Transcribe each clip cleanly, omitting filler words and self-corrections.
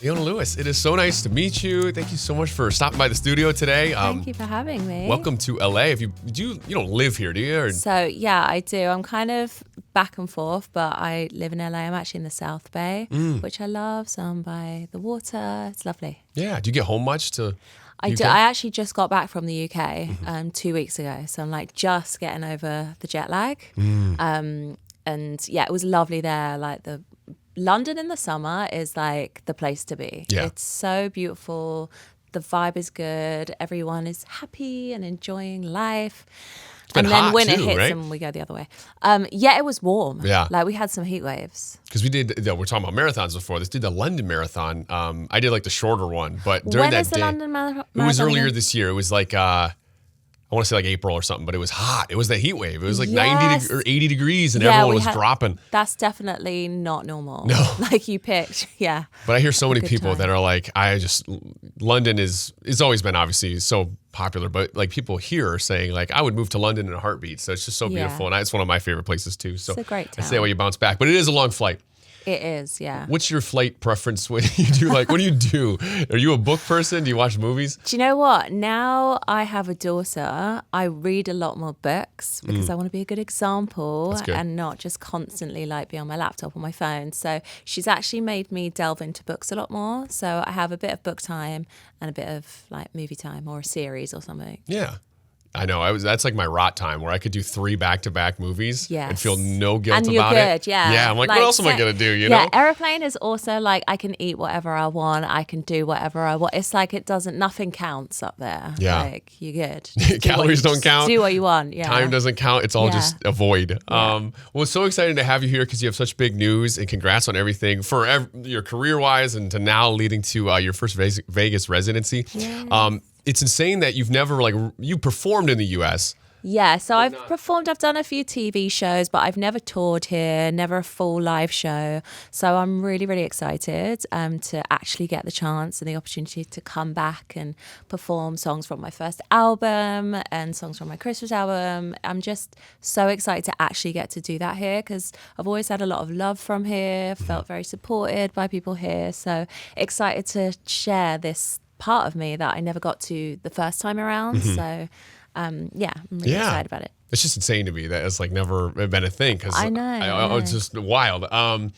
Leona Lewis, it is so nice to meet you. Thank you so much for stopping by the studio today. Thank you for having me. Welcome to LA. If you don't live here, do you? Or? So yeah, I do. I'm kind of back and forth, but I live in LA. I'm actually in the South Bay, which I love. So I'm by the water. It's lovely. Yeah. Do you get home much to? I UK? do. I actually just got back from the UK 2 weeks ago, so I'm like just getting over the jet lag. And yeah, it was lovely there. Like London in the summer is like the place to be. Yeah. It's so beautiful. The vibe is good. Everyone is happy and enjoying life. It's been and then hot winter too, hits right? and we go the other way. Yeah, it was warm. Yeah. Like we had some heat waves. Because we're talking about marathons before. This did the London Marathon. I did like the shorter one, but during When that is the day, London Marathon? it was earlier again? this year. It was like I want to say like April or something, but it was hot. It was the heat wave. It was like Yes. 90 or 80 degrees, and Yeah, everyone we was had- dropping. That's definitely not normal. No. Like you picked. Yeah. But I hear so many good people time. that are like, London is always been obviously so popular, but like people here are saying like, I would move to London in a heartbeat. So it's just so Yeah. beautiful. And it's one of my favorite places too. So It's a great I say town. while you bounce back, but it is a long flight. It is, yeah. What's your flight preference? What do you do? Like, what do you do? Are you a book person? Do you watch movies? Do you know what? Now I have a daughter, I read a lot more books because I want to be a good example That's good. and not just constantly like be on my laptop or my phone. So she's actually made me delve into books a lot more. So I have a bit of book time and a bit of like movie time or a series or something. Yeah. I know. That's like my rot time where I could do 3 back-to-back movies and Yes. feel no guilt And you're about it. good, yeah. Yeah. I'm like, what else am I going to do? You yeah, know? Aeroplane is also like I can eat whatever I want. I can do whatever I want. It's like nothing counts up there. Yeah. Like you're good. Just do what Calories you- don't just count. Do what you want. Yeah. Time doesn't count. It's all Yeah. just a void. Well, it's so exciting to have you here because you have such big news, and congrats on everything for your career-wise and to now leading to your first Vegas residency. Yeah. It's insane that you've never you performed in the U.S. Yeah, so I've performed, I've done a few TV shows, but I've never toured here, never a full live show. So I'm really, really excited to actually get the chance and the opportunity to come back and perform songs from my first album and songs from my Christmas album. I'm just so excited to actually get to do that here because I've always had a lot of love from here, felt very supported by people here. So excited to share this part of me that I never got to the first time around. So yeah, I'm really excited about it. It's just insane to me that it's like never been a thing because I know. it's just wild.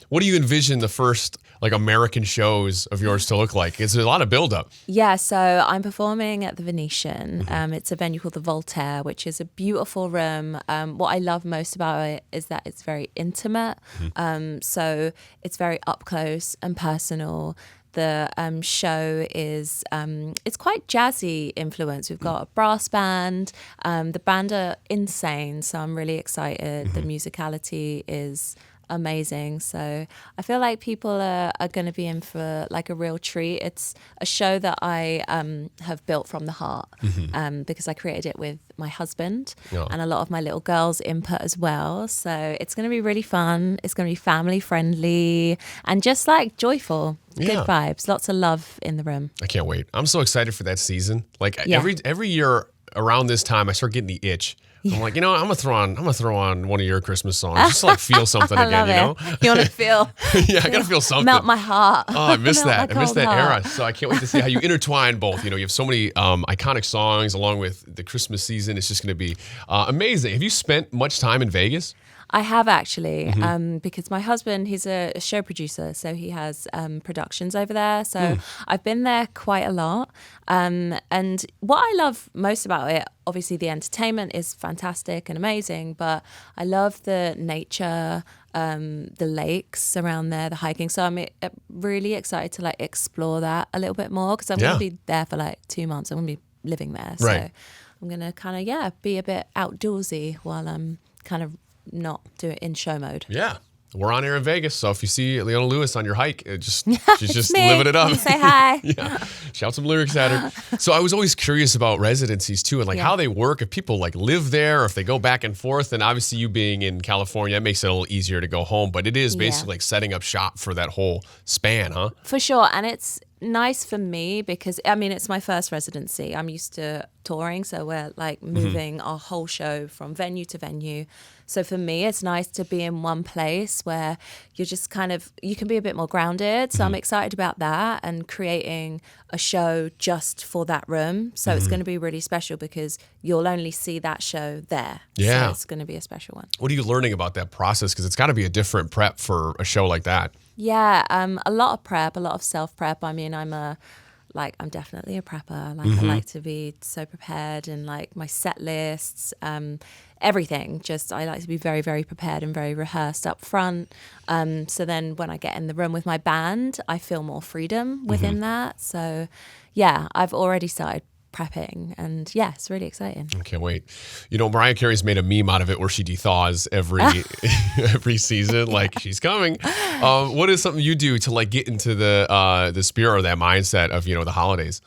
What do you envision the first like American shows of yours to look like? It's a lot of buildup. Yeah, so I'm performing at the Venetian. It's a venue called the Voltaire, which is a beautiful room. What I love most about it is that it's very intimate. So it's very up close and personal. The show is, it's quite jazzy influence. We've got a brass band. The band are insane, so I'm really excited. The musicality is amazing. So I feel like people are going to be in for like a real treat. It's a show that I have built from the heart because I created it with my husband and a lot of my little girls' input as well. So it's going to be really fun. It's going to be family friendly and just like joyful. Yeah. Good vibes. Lots of love in the room. I can't wait. I'm so excited for that season. Like Yeah. every year around this time, I start getting the itch. I'm like, I'm gonna throw on one of your Christmas songs just to like feel something I again. love it. You want to feel Yeah, I gotta feel something. melt my heart. Oh, I miss Melt my that. I miss cold that heart. era. So I can't wait to see how you intertwine both. You have so many iconic songs along with the Christmas season. It's just going to be amazing. Have you spent much time in Vegas? I have actually, because my husband, he's a show producer, so he has productions over there. So I've been there quite a lot. And what I love most about it, obviously the entertainment is fantastic and amazing, but I love the nature, the lakes around there, the hiking. So I'm really excited to like explore that a little bit more because I'm going to be there for like 2 months. I'm going to be living there. So Right. I'm going to kind of, be a bit outdoorsy while I'm kind of not do it in show mode. Yeah. We're on air in Vegas, so if you see Leona Lewis on your hike, she's just Me. living it up. You say hi. Yeah, shout some lyrics at her. So I was always curious about residencies too, and like how they work. If people like live there, or if they go back and forth. And obviously, you being in California, it makes it a little easier to go home. But it is basically like setting up shop for that whole span, huh? For sure. And it's nice for me because, I mean, it's my first residency. I'm used to touring, so we're like moving our whole show from venue to venue. So for me, it's nice to be in one place where you're just kind of, you can be a bit more grounded. So I'm excited about that and creating a show just for that room. So it's going to be really special because you'll only see that show there. Yeah. So it's going to be a special one. What are you learning about that process? Because it's got to be a different prep for a show like that. Yeah, a lot of prep, a lot of self-prep. I mean, I'm definitely a prepper. Like I like to be so prepared and like my set lists, everything. Just I like to be very, very prepared and very rehearsed up front. So then when I get in the room with my band, I feel more freedom within that. So yeah, I've already started prepping and yeah, it's really exciting. I can't wait. You know, Mariah Carey's made a meme out of it where she dethaws every season. Like she's coming. What is something you do to like get into the spirit or that mindset of, you know, the holidays?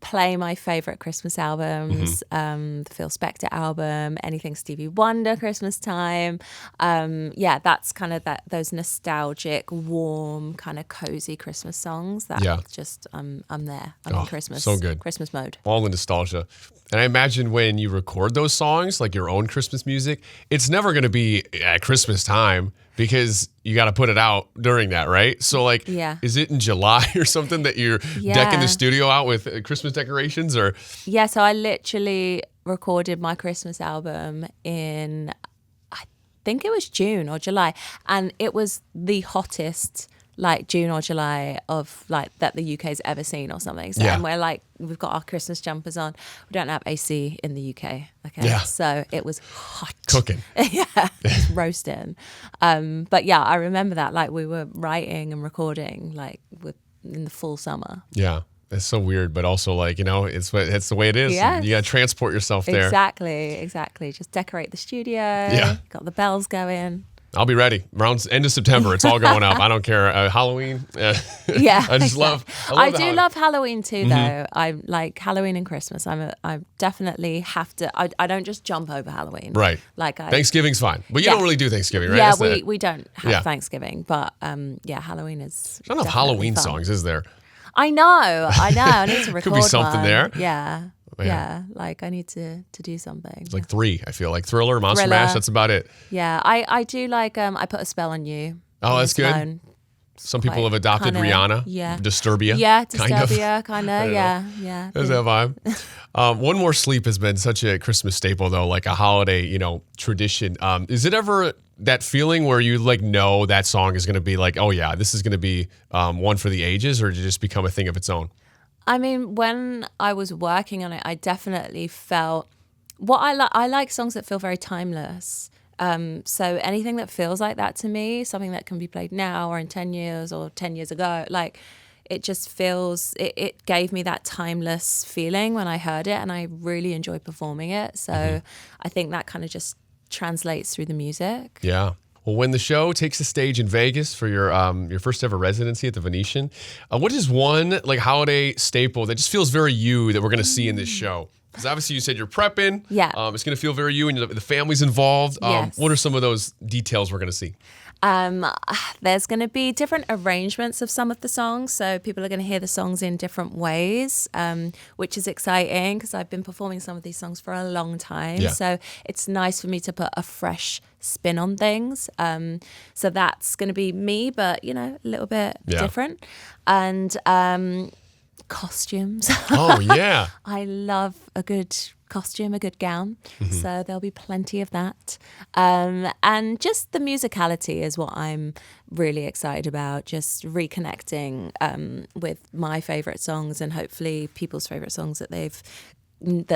Play my favorite Christmas albums, the Phil Spector album, anything Stevie Wonder Christmas time. Yeah, that's kind of those nostalgic, warm, kind of cozy Christmas songs that just I'm there. I'm in Christmas. So good. Christmas mode. All the nostalgia. And I imagine when you record those songs, like your own Christmas music, it's never going to be at Christmas time because you got to put it out during that, right? So like, is it in July or something that you're decking the studio out with Christmas decorations or? Yeah, so I literally recorded my Christmas album in, I think it was June or July. And it was the hottest like June or July of like that the UK's ever seen or something. So and we're like, we've got our Christmas jumpers on. We don't have AC in the UK. Okay. Yeah. So it was hot. Cooking. Yeah. It's roasting. But yeah, I remember that. Like we were writing and recording like in the full summer. Yeah. It's so weird, but also like, you know, it's the way it is. Yes. You got to transport yourself there. Exactly. Just decorate the studio. Yeah. Got the bells going. I'll be ready. Around end of September, it's all going up. I don't care. Halloween. Yeah, I just love. I do love Halloween too, though. I like Halloween and Christmas. I definitely have to. I don't just jump over Halloween. Right. Like Thanksgiving's fine, but you don't really do Thanksgiving, right? Yeah, we don't have Thanksgiving, but yeah, Halloween is. There's not enough Halloween songs, is there? I know. I need to record. Could be something one. there. Yeah. Yeah, like I need to do something. It's like 3, I feel like Thriller, Monster Mash, that's about it. Yeah, I do like I Put a Spell on You. Oh, that's good. Some people have adopted Rihanna. Yeah. Disturbia. Yeah, Disturbia, kind of. Yeah. That's that vibe. One More Sleep has been such a Christmas staple though, like a holiday, you know, tradition. Is it ever that feeling where you like know that song is going to be like, oh yeah, this is going to be one for the ages, or did it just become a thing of its own? I mean, when I was working on it, I definitely felt what I like songs that feel very timeless. So anything that feels like that to me, something that can be played now or in 10 years or 10 years ago, like it just feels, it gave me that timeless feeling when I heard it, and I really enjoyed performing it. So I think that kind of just translates through the music. Yeah. Well, when the show takes the stage in Vegas for your first ever residency at the Venetian, what is one like holiday staple that just feels very you that we're going to see in this show? Because obviously you said you're prepping. Yeah. It's going to feel very you, and the family's involved. Yes. What are some of those details we're going to see? There's going to be different arrangements of some of the songs, so people are going to hear the songs in different ways, which is exciting because I've been performing some of these songs for a long time. Yeah. So it's nice for me to put a fresh spin on things. So that's going to be me, but you know, a little bit different. And costumes. Oh yeah. I love a good costume, a good gown. So there'll be plenty of that. And just the musicality is what I'm really excited about. Just reconnecting with my favorite songs and hopefully people's favorite songs that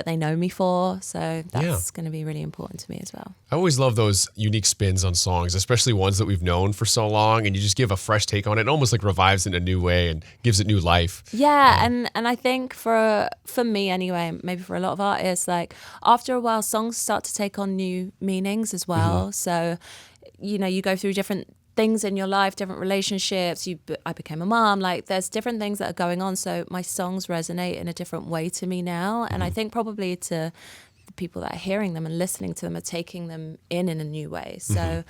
they know me for. So that's going to be really important to me as well. I always love those unique spins on songs, especially ones that we've known for so long, and you just give a fresh take on it. It almost like revives it in a new way and gives it new life. Yeah, and I think for me anyway, maybe for a lot of artists, like after a while songs start to take on new meanings as well. So, you know, you go through different things in your life, different relationships. I became a mom. Like there's different things that are going on. So my songs resonate in a different way to me now. And I think probably to the people that are hearing them and listening to them are taking them in a new way. So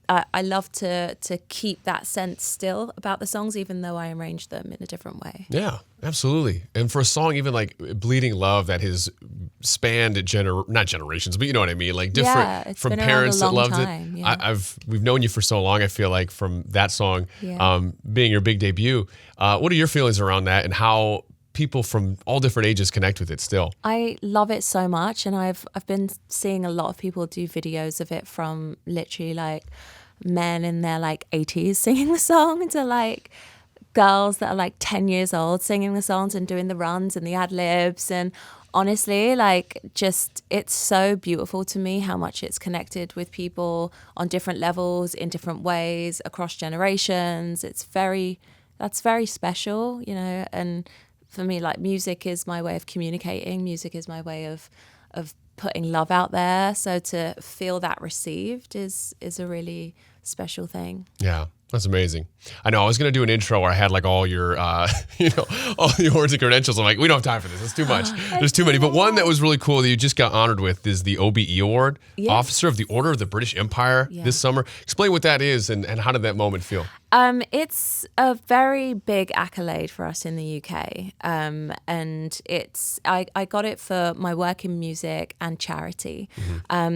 I love to keep that sense still about the songs, even though I arrange them in a different way. Yeah, absolutely. And for a song even like Bleeding Love that has spanned not generations, but you know what I mean, like different It's from been parents that around a long loved time, it. yeah. We've known you for so long. I feel like from that song Yeah. being your big debut. What are your feelings around that, and how people from all different ages connect with it still? I love it so much, and I've been seeing a lot of people do videos of it, from literally like men in their like 80s singing the song to like girls that are like 10 years old singing the songs and doing the runs and the ad libs. And honestly, like, just it's so beautiful to me how much it's connected with people on different levels, in different ways, across generations. That's very special, you know. And for me, like, music is my way of communicating. Music is my way of putting love out there. So to feel that received is a really special thing. Yeah. That's amazing. I know I was going to do an intro where I had like all your, all the awards and credentials. I'm like, we don't have time for this. It's too much. There's too many. But one that was really cool that you just got honored with is the OBE Award, Officer of the Order of the British Empire this summer. Explain what that is and how did that moment feel? It's a very big accolade for us in the UK. And I got it for my work in music and charity.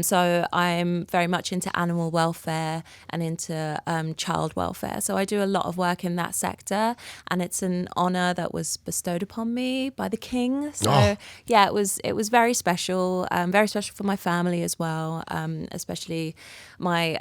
So I'm very much into animal welfare and into child welfare. So I do a lot of work in that sector, and it's an honor that was bestowed upon me by the King. So yeah, it was very special for my family as well, especially my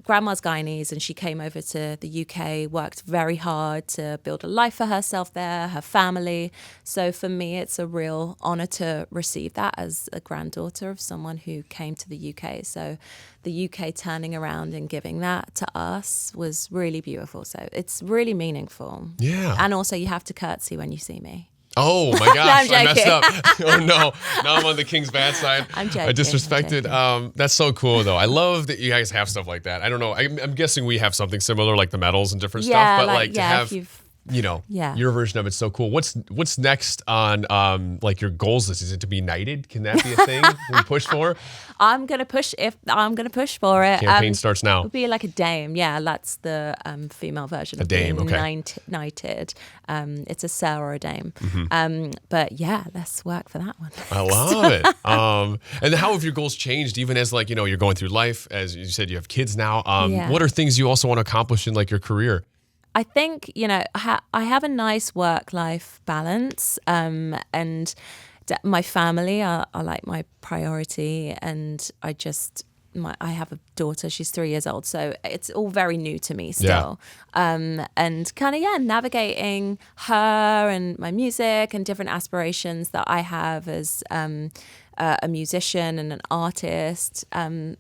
grandma's Guyanese, and she came over to the UK, worked very hard to build a life for herself there, her family. So for me, it's a real honor to receive that as a granddaughter of someone who came to the UK. So the UK turning around and giving that to us was really beautiful. So it's really meaningful. Yeah. And also you have to curtsy when you see me. Oh my gosh, I messed up. Oh no, now I'm on the King's bad side. I'm joking. I disrespected. That's so cool though. I love that you guys have stuff like that. I don't know. I'm guessing we have something similar, like the medals and different stuff. But like to have, your version of it's so cool. What's next on like your goals list? Is it to be knighted? Can that be a thing we push for? I'm gonna push for it. Campaign starts now. It would be like a dame. Yeah, that's the female version of dame, being okay. knighted. It's a sir or a dame. But yeah, let's work for that one. I love it. And how have your goals changed, even as like, you're going through life, as you said, you have kids now. What are things you also want to accomplish in like your career? I think, I have a nice work-life balance, and my family are like my priority, and I have a daughter, she's 3 years old, so it's all very new to me still. And kind of, navigating her and my music and different aspirations that I have as a musician and an artist.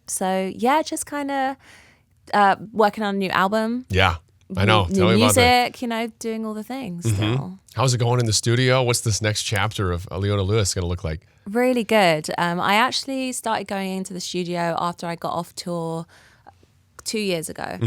So yeah, just kind of working on a new album. Yeah. I know. New music, doing all the things still. How's it going in the studio? What's this next chapter of Leona Lewis going to look like? Really good. I actually started going into the studio after I got off tour 2 years ago.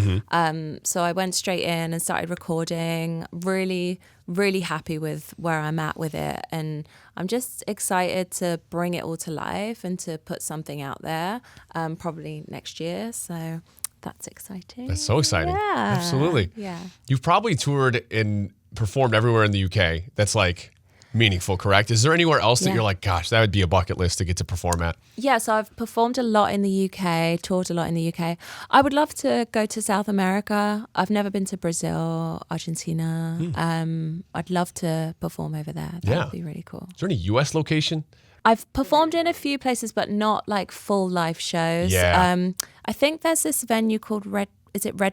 So I went straight in and started recording. Really, really happy with where I'm at with it. And I'm just excited to bring it all to life and to put something out there, probably next year. So that's exciting. That's so exciting. Yeah. Absolutely. Yeah. You've probably toured and performed everywhere in the UK. That's like meaningful, correct? Is there anywhere else that you're like, gosh, that would be a bucket list to get to perform at? Yeah, so I've performed a lot in the UK, toured a lot in the UK. I would love to go to South America. I've never been to Brazil, Argentina. I'd love to perform over there. That would be really cool. Is there any US location? I've performed in a few places, but not like full live shows. Yeah. I think there's this venue called Red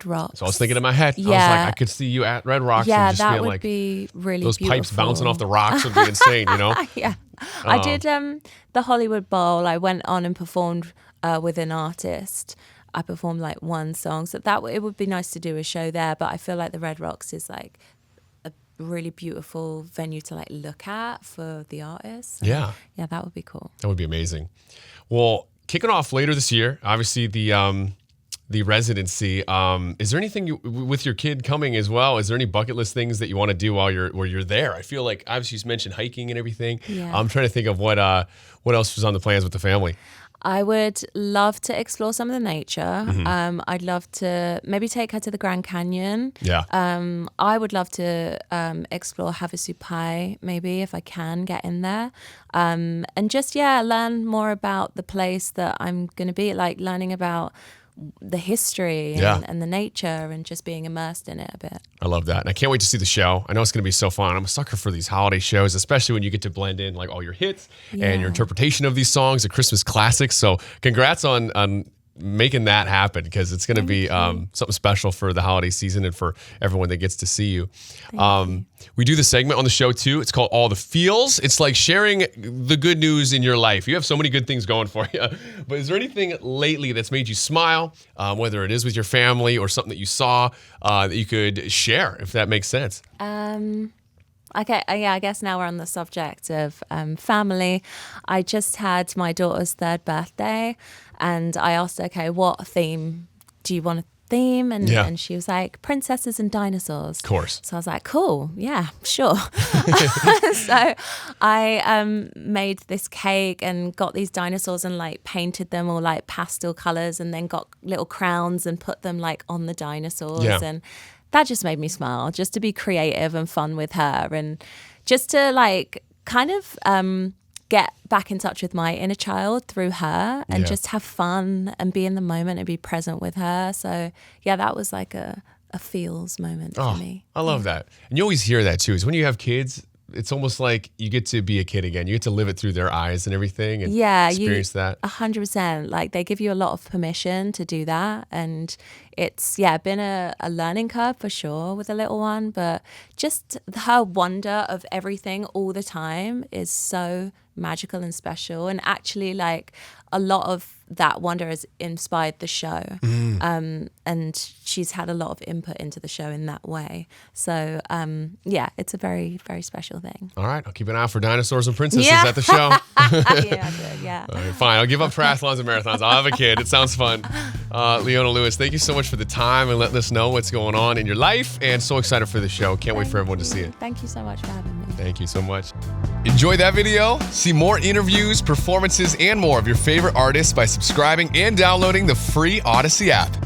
Rocks? So I was thinking in my head, I was like, I could see you at Red Rocks. Yeah, and just that being would like, be really those beautiful. pipes bouncing off the rocks would be insane, Yeah. I did the Hollywood Bowl. I went on and performed with an artist. I performed like one song. So it would be nice to do a show there, but I feel like the Red Rocks is like a really beautiful venue to like look at for the artists. So, yeah, that would be cool. That would be amazing. Well, kicking off later this year, obviously the residency. Is there anything with your kid coming as well? Is there any bucket list things that you want to do while you're there? I feel like obviously you mentioned hiking and everything. Yeah. I'm trying to think of what else was on the plans with the family. I would love to explore some of the nature. I'd love to maybe take her to the Grand Canyon. Yeah. I would love to explore Havasupai, maybe if I can get in there. And just, learn more about the place that I'm going to be, like learning about the history and the nature and just being immersed in it a bit. I love that. And I can't wait to see the show. I know it's going to be so fun. I'm a sucker for these holiday shows, especially when you get to blend in like all your hits and your interpretation of these songs, the Christmas classics. So congrats on making that happen, because it's going to be something special for the holiday season and for everyone that gets to see you. We do the segment on the show too. It's called All the Feels. It's like sharing the good news in your life. You have so many good things going for you. But is there anything lately that's made you smile, whether it is with your family or something that you saw that you could share, if that makes sense? Okay, I guess now we're on the subject of family. I just had my daughter's 3rd birthday, and I asked her, okay, what theme do you want to theme? And she was like, princesses and dinosaurs. Of course. So I was like, cool, yeah, sure. So I made this cake and got these dinosaurs and like painted them all like pastel colors, and then got little crowns and put them like on the dinosaurs. Yeah. And that just made me smile, just to be creative and fun with her, and just to like kind of get back in touch with my inner child through her, and just have fun and be in the moment and be present with her. So yeah, that was like a feels moment for me. I love that. And you always hear that too, is when you have kids, it's almost like you get to be a kid again. You get to live it through their eyes and everything, and experience that. 100%. Like they give you a lot of permission to do that. And it's, been a learning curve for sure with the little one, but just her wonder of everything all the time is so magical and special. And actually, like, a lot of that wonder has inspired the show. And she's had a lot of input into the show in that way. So, it's a very, very special thing. All right. I'll keep an eye out for dinosaurs and princesses at the show. Yeah. All right, fine. I'll give up triathlons and marathons. I'll have a kid. It sounds fun. Leona Lewis, thank you so much for the time and letting us know what's going on in your life. And so excited for the show. Can't wait for everyone to see it. Thank you so much for having me. Thank you so much. Enjoy that video? See more interviews, performances, and more of your favorite artists by subscribing and downloading the free Audacy app.